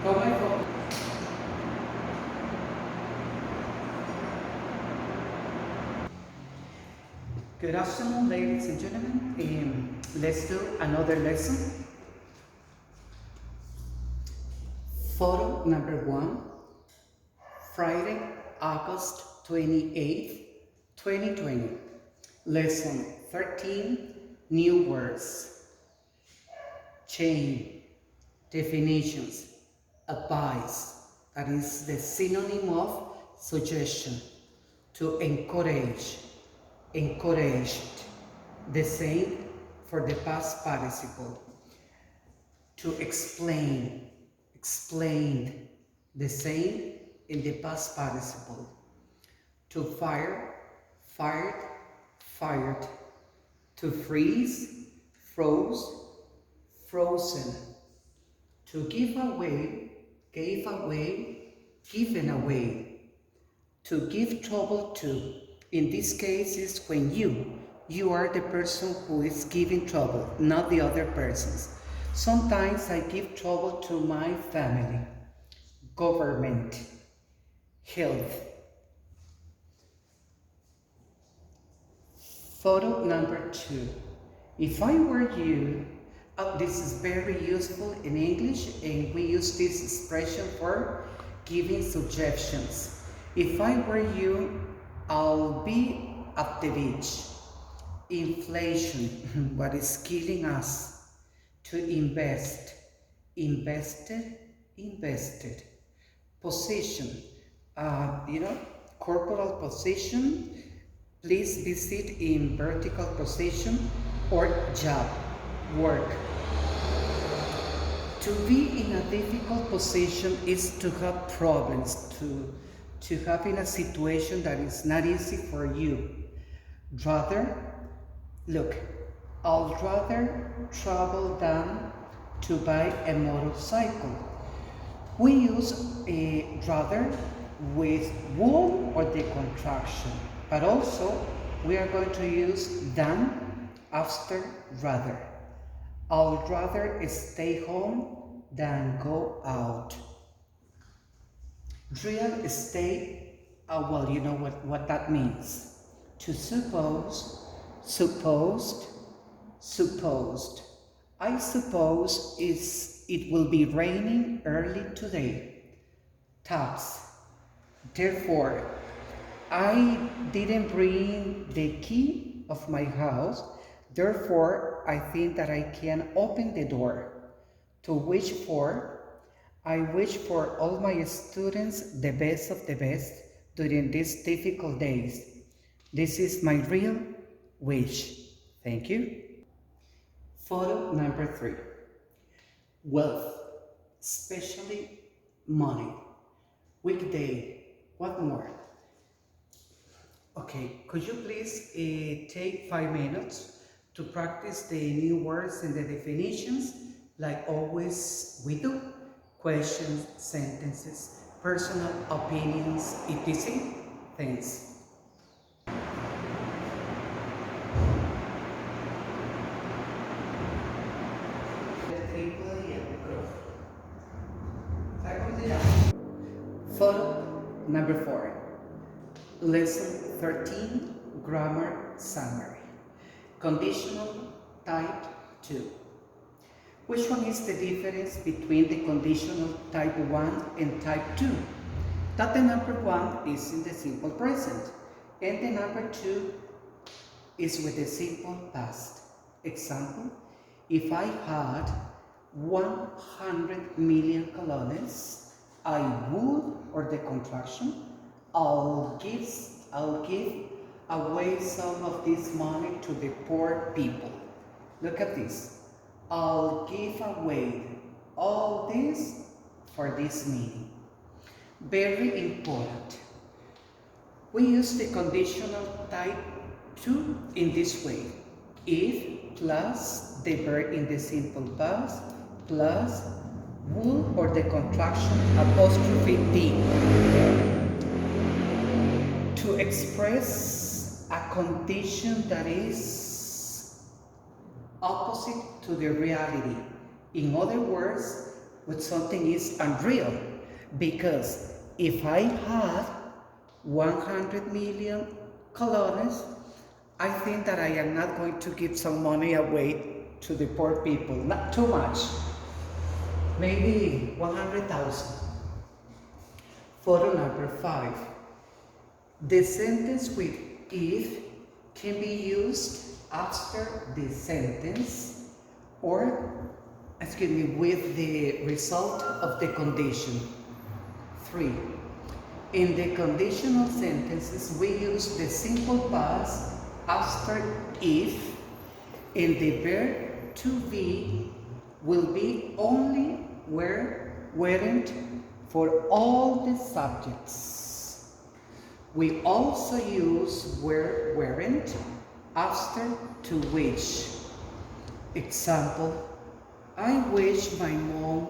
Good afternoon, ladies and gentlemen. Let's do another lesson. Photo number 1, Friday, August 28th, 2020. Lesson 13, new words. Chain, definitions, advice, that is the synonym of suggestion. To encourage, encouraged, the same for the past participle. To explain, explained, the same in the past participle. To fire, fired, fired. To freeze, froze, frozen. To give away, gave away, given away. To give trouble to, in this case is when you are the person who is giving trouble, not the other persons. Sometimes I give trouble to my family, government, health. Photo number 2. If I were you, this is very useful in English and we use this expression for giving suggestions. If I were you, I'll be at the beach. Inflation, what is killing us. To invest, invested, invested. Position, corporal position. Please visit in vertical position or job, work. To be in a difficult position is to have problems, to have in a situation that is not easy for you. Rather, look, I'd rather travel than to buy a motorcycle. We use a rather with wool or the contraction, but also we are going to use than after rather. I'd rather stay home than go out. Real estate, well, you know what that means. To suppose, supposed, supposed. I suppose it will be raining early today. Tax. Therefore, I didn't bring the key of my house. Therefore, I think that I can open the door. To wish for, I wish for all my students the best of the best during these difficult days. This is my real wish. Thank you. Photo number 3. Wealth, especially money. Weekday, what more? Okay, could you please take 5 minutes to practice the new words and the definitions like always we do? Questions, sentences, personal opinions, etc. Thanks. Photo number 4. Lesson 13, Grammar Summary. Conditional type 2. Which one is the difference between the conditional type 1 and type 2? That the number 1 is in the simple present and the number 2 is with the simple past. Example, if I had 100 million colones, I would, or the contraction, I'll give away some of this money to the poor people. Look at this. I'll give away all this for this meeting. Very important. We use the conditional type 2 in this way. If plus the verb in the simple past plus would or the contraction apostrophe D. To express a condition that is opposite to the reality. In other words, with something is unreal. Because if I had 100 million colones, I think that I am not going to give some money away to the poor people. Not too much. Maybe 100,000. Photo number 5. The sentence with if can be used after the sentence or, with the result of the condition. 3. In the conditional sentences, we use the simple past after if, and the verb to be will be only were, weren't for all the subjects. We also use were, weren't after to wish. Example, I wish my mom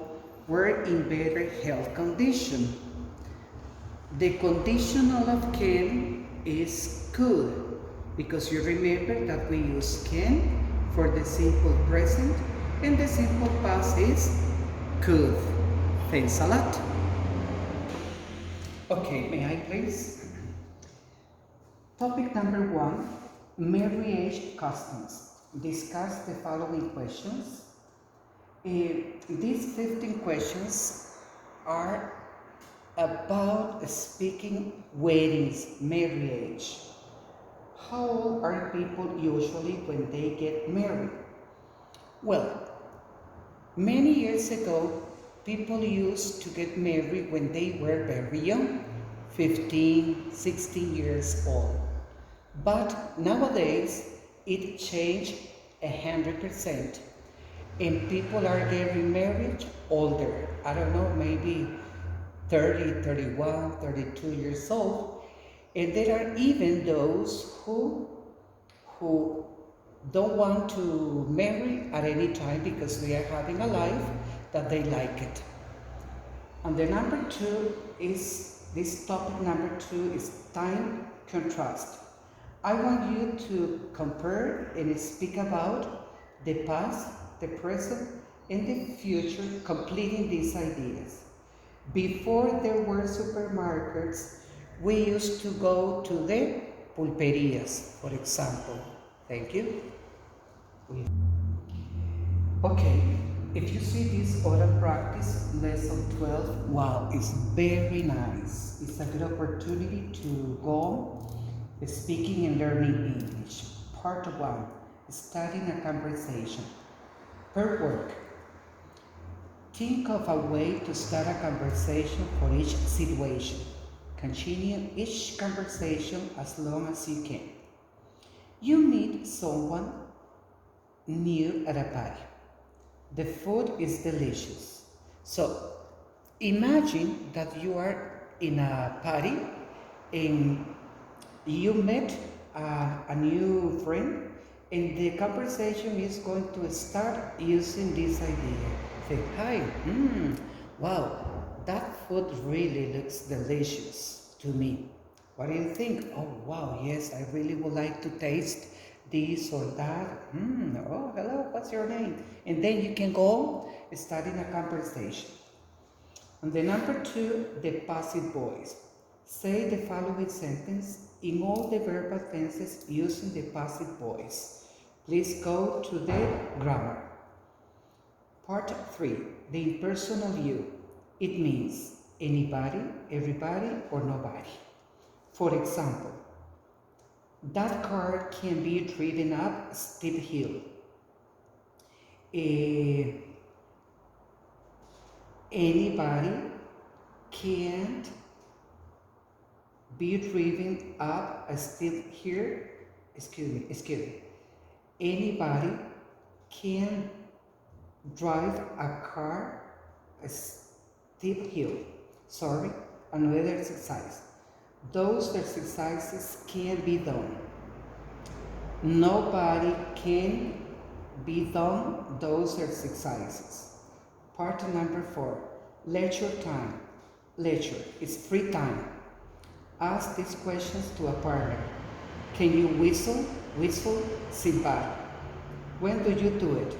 were in better health condition. The conditional of can is could, because you remember that we use can for the simple present and the simple past is could. Thanks a lot. Okay, may I please? Topic number 1, marriage customs. Discuss the following questions. These 15 questions are about speaking weddings, marriage. How old are people usually when they get married? Well, many years ago, people used to get married when they were very young, 15, 16 years old. But nowadays, it changed 100%. And people are getting married older. I don't know, maybe 30, 31, 32 years old. And there are even those who don't want to marry at any time because they are having a life that they like it. And the number 2 is, this topic number 2 is time contrast. I want you to compare and speak about the past, the present, and the future, completing these ideas. Before there were supermarkets, we used to go to the pulperias, for example. Thank you. Okay, if you see this oral practice, lesson 12, wow, it's very nice. It's a good opportunity to go speaking and learning English. Part 1, studying a conversation. Per word, think of a way to start a conversation for each situation. Continue each conversation as long as you can. You meet someone new at a party. The food is delicious. So imagine that you are in a party and you met a new friend, and the conversation is going to start using this idea. Say, hi, wow, that food really looks delicious to me. What do you think? Oh, wow, yes, I really would like to taste this or that. Oh, hello, what's your name? And then you can go starting a conversation. And the number 2, the passive voice. Say the following sentence in all the verbal tenses using the passive voice. Please go to the grammar. Part 3, the impersonal you. It means anybody, everybody, or nobody. For example, that car can be driven up a steep hill. Anybody can't be driven up a steep hill. Excuse me. Anybody can drive a car a steep hill. Sorry, another exercise. Those exercises can be done. Nobody can be done those exercises. Part number 4, leisure time. Leisure is free time. Ask these questions to a partner. Can you whistle? Whistle, silbar. When do you do it?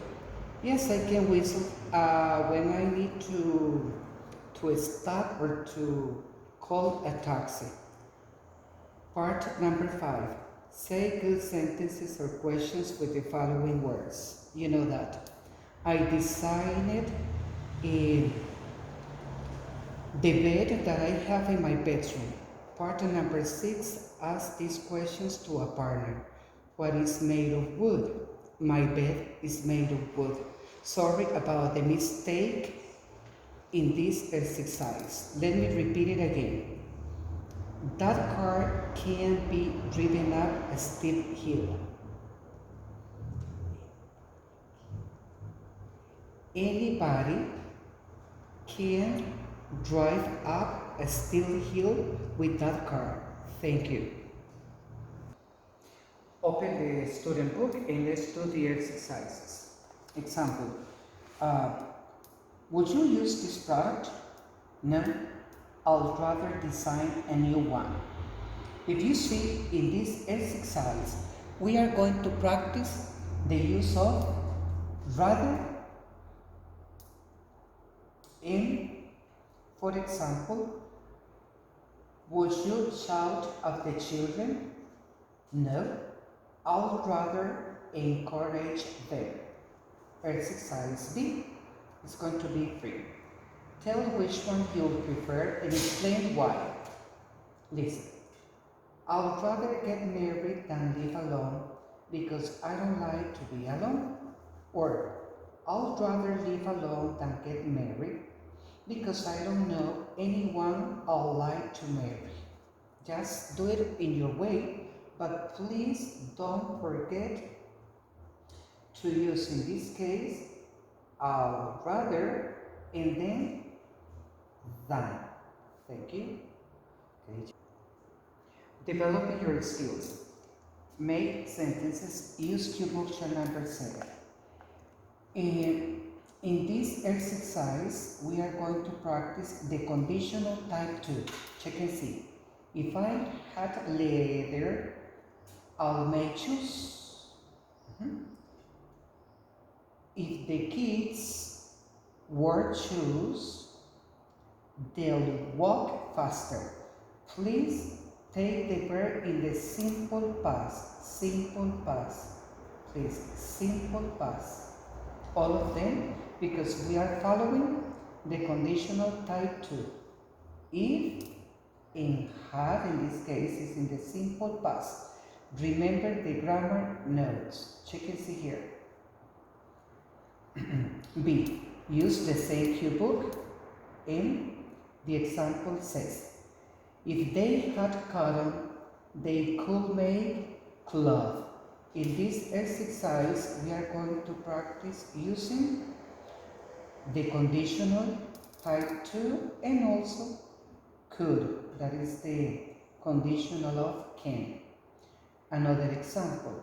Yes, I can whistle when I need to stop or to call a taxi. Part number 5. Say good sentences or questions with the following words. You know that. I designed the bed that I have in my bedroom. Part number 6. Ask these questions to a partner. What is made of wood? My bed is made of wood. Sorry about the mistake in this exercise. Let me repeat it again. That car can be driven up a steep hill. Anybody can drive up a steep hill with that car. Thank you. Open the student book and let's do the exercises. Example, would you use this product? No, I'll rather design a new one. If you see in this exercise, we are going to practice the use of rather in. For example, would you shout at the children? No, I'll rather encourage them. Exercise B is going to be 3. Tell which one you'll prefer and explain why. Listen. I'd rather get married than live alone because I don't like to be alone. Or I'd rather live alone than get married because I don't know anyone I'd like to marry. Just do it in your way, but please don't forget to use, in this case, I'd rather and then than. Thank you. Okay. Developing your skills. Make sentences. Use cue book number 7. In this exercise, we are going to practice the conditional type 2. Check and see. If I had leather, I'll make shoes. If the kids wore shoes, they'll walk faster. Please take the verb in the simple past. Simple past. Please, simple past. All of them, because we are following the conditional type 2. If and had, in this case, is in the simple past. Remember the grammar notes. Check and see here. B. Use the same cue book. And the example says, if they had cotton, they could make cloth. In this exercise, we are going to practice using the conditional type 2 and also could. That is the conditional of can. Another example.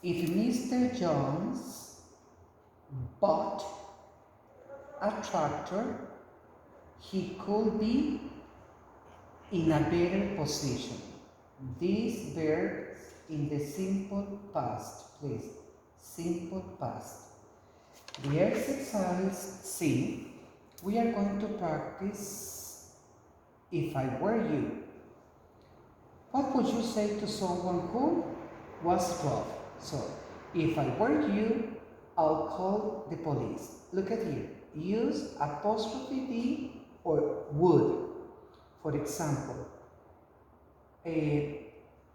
If Mr. Jones bought a tractor, he could be in a better position. These verbs in the simple past, please. Simple past. The exercise C, we are going to practice if I were you. What would you say to someone who was robbed? So, if I were you, I'll call the police. Look at here. Use apostrophe D or would. For example,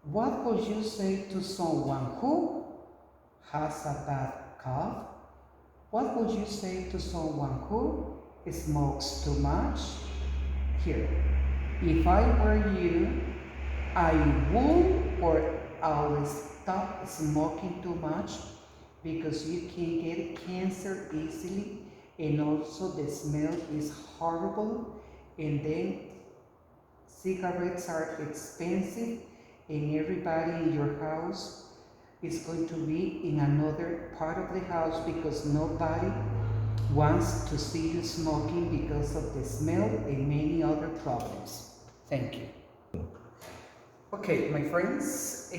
what would you say to someone who has a bad cough? What would you say to someone who smokes too much? Here, if I were you, I would or I'll stop smoking too much because you can get cancer easily and also the smell is horrible, and then cigarettes are expensive and everybody in your house is going to be in another part of the house because nobody wants to see you smoking because of the smell and many other problems. Thank you. Okay, my friends,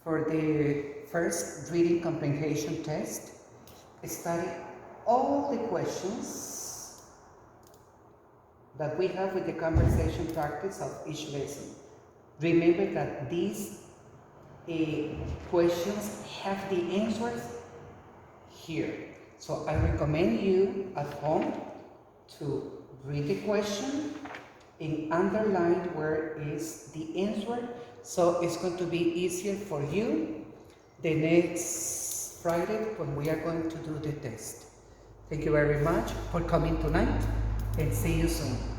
for the first reading comprehension test, study all the questions that we have with the conversation practice of each lesson. Remember that these questions have the answers here. So I recommend you at home to read the question and underline where is the answer, so it's going to be easier for you the next Friday when we are going to do the test. Thank you very much for coming tonight, and see you soon.